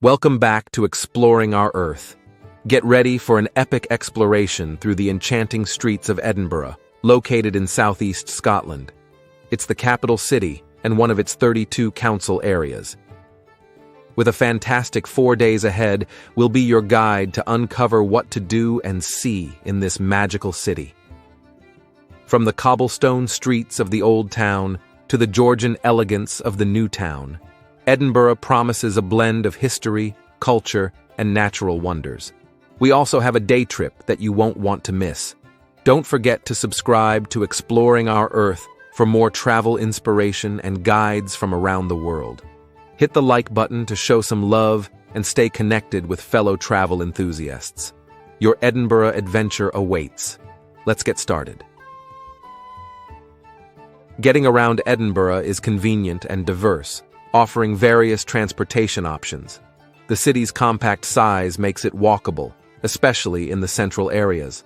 Welcome back to Exploring Our Earth. Get ready for an epic exploration through the enchanting streets of Edinburgh, located in southeast Scotland. It's the capital city and one of its 32 council areas. With a fantastic 4 days ahead, we'll be your guide to uncover what to do and see in this magical city. From the cobblestone streets of the Old Town to the Georgian elegance of the New Town, Edinburgh promises a blend of history, culture, and natural wonders. We also have a day trip that you won't want to miss. Don't forget to subscribe to Exploring Our Earth for more travel inspiration and guides from around the world. Hit the like button to show some love and stay connected with fellow travel enthusiasts. Your Edinburgh adventure awaits. Let's get started. Getting around Edinburgh is convenient and diverse, offering various transportation options. The city's compact size makes it walkable, especially in the central areas.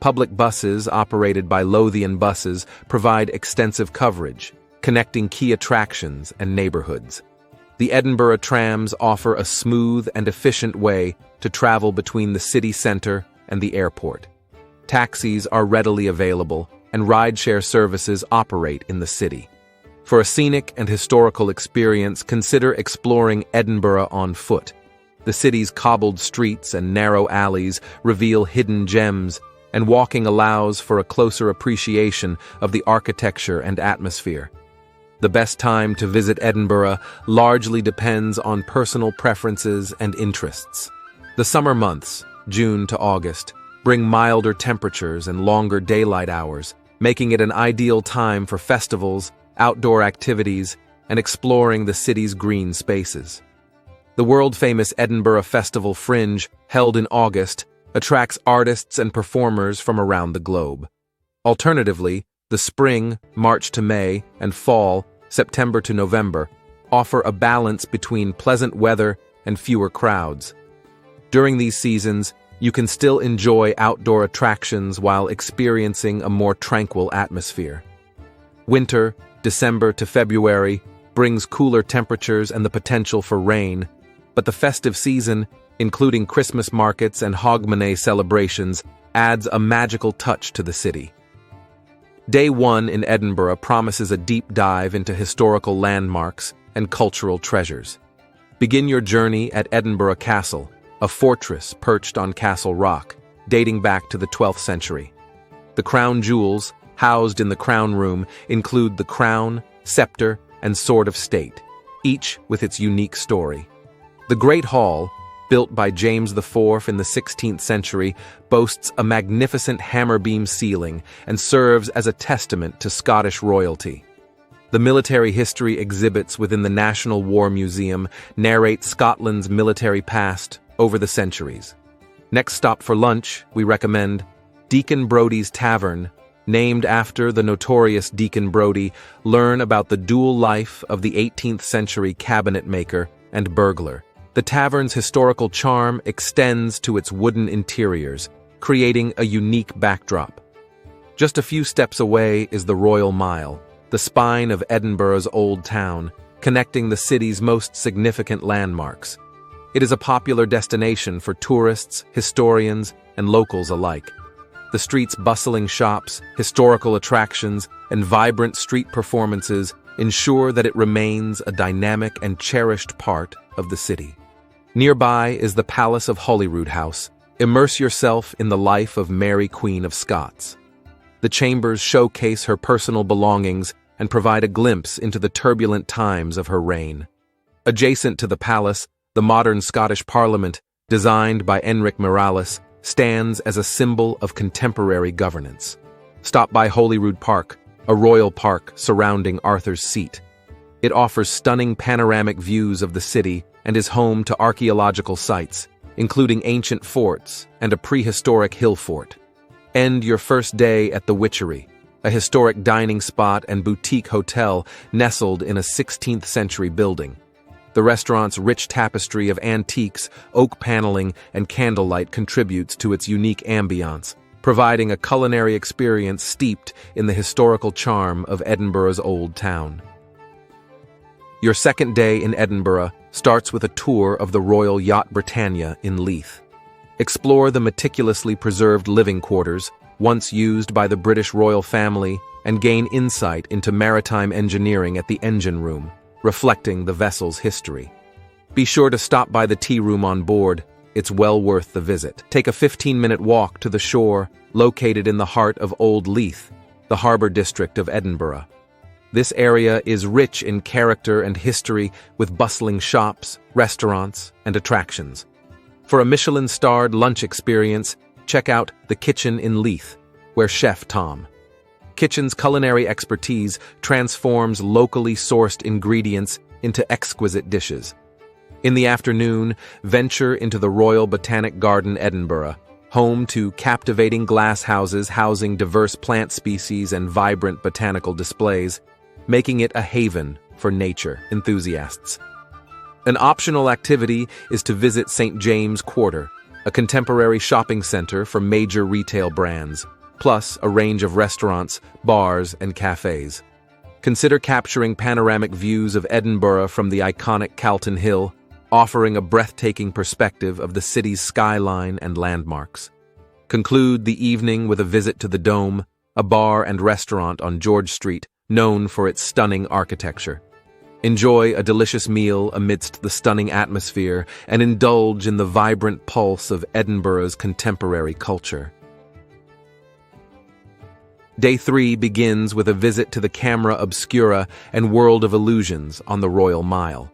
Public buses operated by Lothian Buses provide extensive coverage, connecting key attractions and neighborhoods. The Edinburgh trams offer a smooth and efficient way to travel between the city centre and the airport. Taxis are readily available, and rideshare services operate in the city. For a scenic and historical experience, consider exploring Edinburgh on foot. The city's cobbled streets and narrow alleys reveal hidden gems, and walking allows for a closer appreciation of the architecture and atmosphere. The best time to visit Edinburgh largely depends on personal preferences and interests. The summer months, June to August, bring milder temperatures and longer daylight hours, making it an ideal time for festivals, outdoor activities, and exploring the city's green spaces. The world-famous Edinburgh Festival Fringe, held in August, attracts artists and performers from around the globe. Alternatively, the spring, March to May, and fall, September to November, offer a balance between pleasant weather and fewer crowds. During these seasons, you can still enjoy outdoor attractions while experiencing a more tranquil atmosphere. Winter, December to February, brings cooler temperatures and the potential for rain, but the festive season, including Christmas markets and Hogmanay celebrations, adds a magical touch to the city. Day 1 in Edinburgh promises a deep dive into historical landmarks and cultural treasures. Begin your journey at Edinburgh Castle, a fortress perched on Castle Rock, dating back to the 12th century. The crown jewels, housed in the crown room, include the crown, scepter, and sword of state, each with its unique story. The Great Hall, built by James IV in the 16th century, boasts a magnificent hammer-beam ceiling and serves as a testament to Scottish royalty. The military history exhibits within the National War Museum narrate Scotland's military past over the centuries. Next stop for lunch, we recommend Deacon Brodie's Tavern. Named after the notorious Deacon Brodie, learn about the dual life of the 18th century cabinet maker and burglar. The tavern's historical charm extends to its wooden interiors, creating a unique backdrop. Just a few steps away is the Royal Mile, the spine of Edinburgh's Old Town, connecting the city's most significant landmarks. It is a popular destination for tourists, historians, and locals alike. The street's bustling shops, historical attractions, and vibrant street performances ensure that it remains a dynamic and cherished part of the city. Nearby is the Palace of Holyrood House. Immerse yourself in the life of Mary, Queen of Scots. The chambers showcase her personal belongings and provide a glimpse into the turbulent times of her reign. Adjacent to the palace, the modern Scottish Parliament, designed by Enric Morales, stands as a symbol of contemporary governance. Stop by Holyrood Park, a royal park surrounding Arthur's Seat. It offers stunning panoramic views of the city and is home to archaeological sites, including ancient forts and a prehistoric hill fort. End your first day at the Witchery, a historic dining spot and boutique hotel nestled in a 16th century building. The restaurant's rich tapestry of antiques, oak paneling, and candlelight contributes to its unique ambiance, providing a culinary experience steeped in the historical charm of Edinburgh's Old Town. Your second day in Edinburgh starts with a tour of the Royal Yacht Britannia in Leith. Explore the meticulously preserved living quarters, once used by the British royal family, and gain insight into maritime engineering at the engine room, reflecting the vessel's history. Be sure to stop by the tea room on board. It's well worth the visit. Take a 15-minute walk to the shore, located in the heart of Old Leith, the harbour district of Edinburgh. This area is rich in character and history, with bustling shops, restaurants, and attractions. For a Michelin-starred lunch experience, check out The Kitchen in Leith, where Chef Tom. Kitchen's culinary expertise transforms locally sourced ingredients into exquisite dishes. In the afternoon, venture into the Royal Botanic Garden, Edinburgh, home to captivating glass houses housing diverse plant species and vibrant botanical displays, making it a haven for nature enthusiasts. An optional activity is to visit St. James Quarter, a contemporary shopping center for major retail brands, plus a range of restaurants, bars, and cafes. Consider capturing panoramic views of Edinburgh from the iconic Calton Hill, offering a breathtaking perspective of the city's skyline and landmarks. Conclude the evening with a visit to the Dome, a bar and restaurant on George Street, known for its stunning architecture. Enjoy a delicious meal amidst the stunning atmosphere and indulge in the vibrant pulse of Edinburgh's contemporary culture. Day 3 begins with a visit to the Camera Obscura and World of Illusions on the Royal Mile.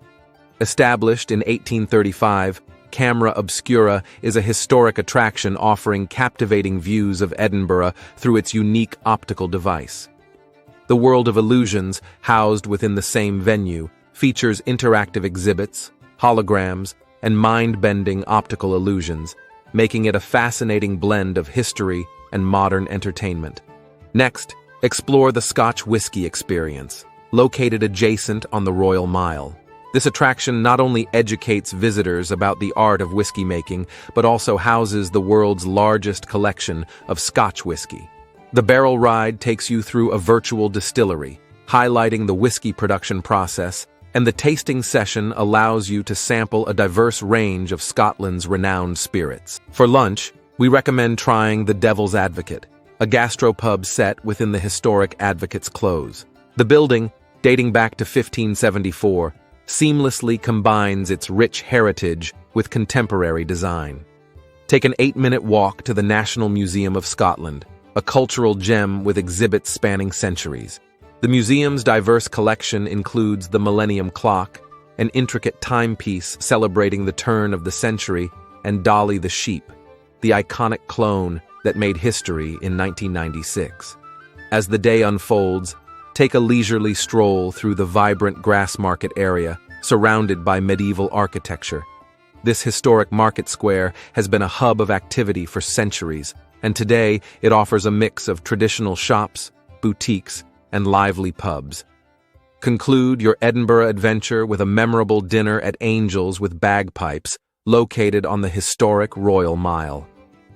Established in 1835, Camera Obscura is a historic attraction offering captivating views of Edinburgh through its unique optical device. The World of Illusions, housed within the same venue, features interactive exhibits, holograms, and mind-bending optical illusions, making it a fascinating blend of history and modern entertainment. Next, explore the Scotch Whisky Experience, located adjacent on the Royal Mile. This attraction not only educates visitors about the art of whiskey making, but also houses the world's largest collection of Scotch whiskey. The barrel ride takes you through a virtual distillery, highlighting the whiskey production process, and the tasting session allows you to sample a diverse range of Scotland's renowned spirits. For lunch, we recommend trying the Devil's Advocate, a gastropub set within the historic Advocate's Close. The building, dating back to 1574, seamlessly combines its rich heritage with contemporary design. Take an 8-minute walk to the National Museum of Scotland, a cultural gem with exhibits spanning centuries. The museum's diverse collection includes the Millennium Clock, an intricate timepiece celebrating the turn of the century, and Dolly the sheep, the iconic clone that made history in 1996. As the day unfolds, take a leisurely stroll through the vibrant Grassmarket area, surrounded by medieval architecture. This historic market square has been a hub of activity for centuries, and today it offers a mix of traditional shops, boutiques, and lively pubs. Conclude your Edinburgh adventure with a memorable dinner at Angel's with Bagpipes, located on the historic Royal Mile.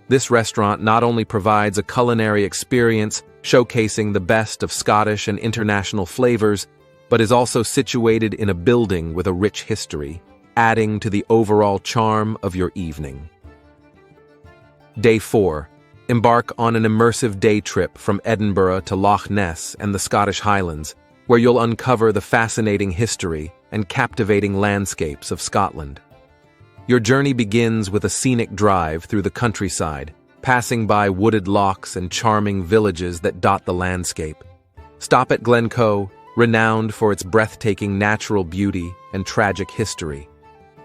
This restaurant not only provides a culinary experience showcasing the best of Scottish and international flavors, but is also situated in a building with a rich history, adding to the overall charm of your evening. Day 4. Embark on an immersive day trip from Edinburgh to Loch Ness and the Scottish Highlands, where you'll uncover the fascinating history and captivating landscapes of Scotland. Your journey begins with a scenic drive through the countryside, passing by wooded lochs and charming villages that dot the landscape. Stop at Glencoe, renowned for its breathtaking natural beauty and tragic history.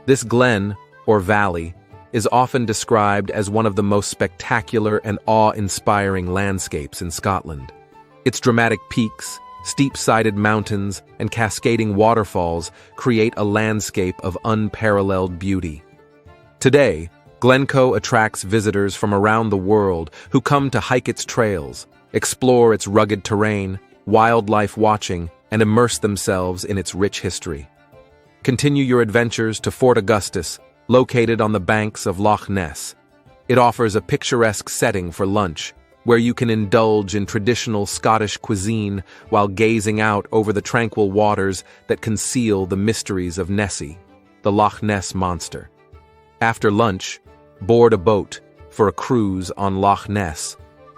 This glen, or valley, is often described as one of the most spectacular and awe-inspiring landscapes in Scotland. Its dramatic peaks, steep-sided mountains, and cascading waterfalls create a landscape of unparalleled beauty. Today, Glencoe attracts visitors from around the world who come to hike its trails, explore its rugged terrain, wildlife watching, and immerse themselves in its rich history. Continue your adventures to Fort Augustus, located on the banks of Loch Ness. It offers a picturesque setting for lunch, where you can indulge in traditional Scottish cuisine while gazing out over the tranquil waters that conceal the mysteries of Nessie, the Loch Ness monster. After lunch, board a boat for a cruise on Loch Ness,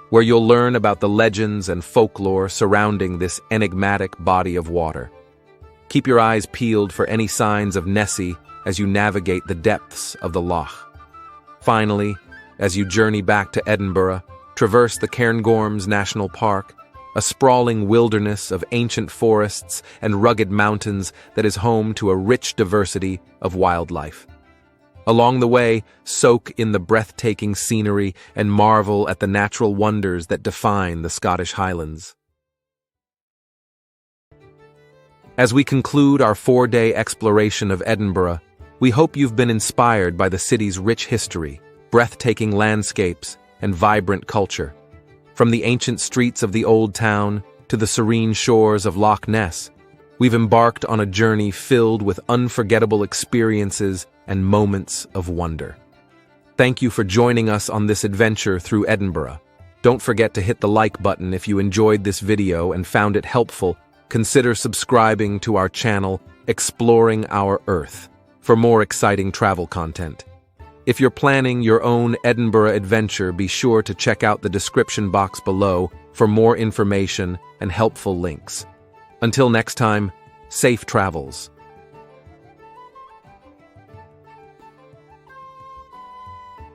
where you'll learn about the legends and folklore surrounding this enigmatic body of water. Keep your eyes peeled for any signs of Nessie as you navigate the depths of the Loch. Finally, as you journey back to Edinburgh, traverse the Cairngorms National Park, a sprawling wilderness of ancient forests and rugged mountains that is home to a rich diversity of wildlife. Along the way, soak in the breathtaking scenery and marvel at the natural wonders that define the Scottish Highlands. As we conclude our 4-day exploration of Edinburgh, we hope you've been inspired by the city's rich history, breathtaking landscapes, and vibrant culture. From the ancient streets of the Old Town to the serene shores of Loch Ness, we've embarked on a journey filled with unforgettable experiences and moments of wonder. Thank you for joining us on this adventure through Edinburgh. Don't forget to hit the like button if you enjoyed this video and found it helpful. Consider subscribing to our channel, Exploring Our Earth, for more exciting travel content. If you're planning your own Edinburgh adventure, be sure to check out the description box below for more information and helpful links. Until next time, safe travels.